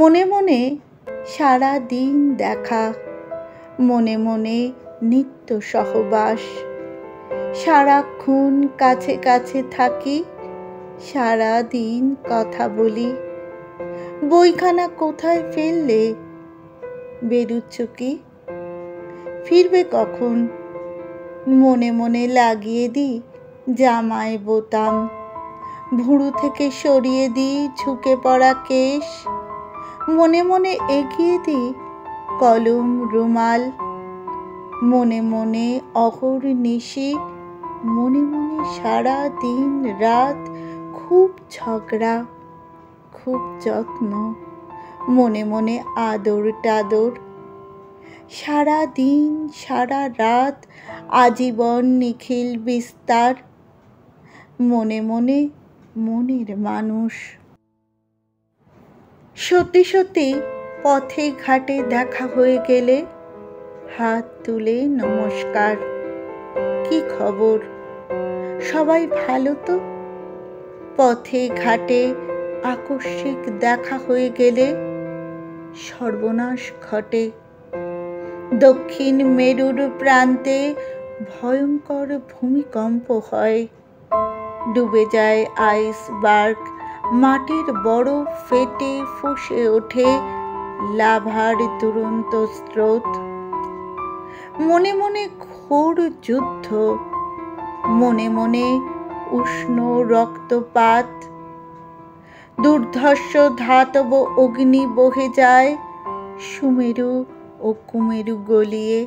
মনে মনে সারা দিন দেখা, মনে মনে নিত্য সহবাস, সারাক্ষণ কাছে কাছে থাকি, সারা দিন কথা বলি। বইখানা কোথায় ফেললে? বেরুচ্ছ কি? ফিরবে কখন? মনে মনে লাগিয়ে দিই জামায় বোতাম, ভুরু থেকে সরিয়ে দিই ঝুঁকে পড়া কেশ, মনে মনে এগিয়ে দিই কলম রুমাল। মনে মনে অহর্নিশি, মনে মনে সারা দিন রাত খুব ঝগড়া, খুব যত্ন, মনে মনে আদর টাদর। সারা দিন সারা রাত আজীবন নিখিল বিস্তার, মনে মনে মনের মানুষ। সত্যি সত্যি পথে ঘাটে দেখা হয়ে গেলে হাত তুলে নমস্কার। কি খবর? সবাই ভালো তো? পথে ঘাটে আকস্মিক দেখা হয়ে গেলে সর্বনাশ ঘটে। দক্ষিণ মেরুর প্রান্তে ভয়ঙ্কর ভূমিকম্প হয়, ডুবে যায় আইসবার্গ, মাটির বরফ ফেটে ফুঁসে ওঠে লাভার দুরন্ত স্রোত। মনে মনে ঘোর যুদ্ধ, মনে মনে উষ্ণ রক্তপাত, দুর্ধর্ষ ধাতব অগ্নি বহে যায় সুমেরু ও কুমেরু গলিয়ে।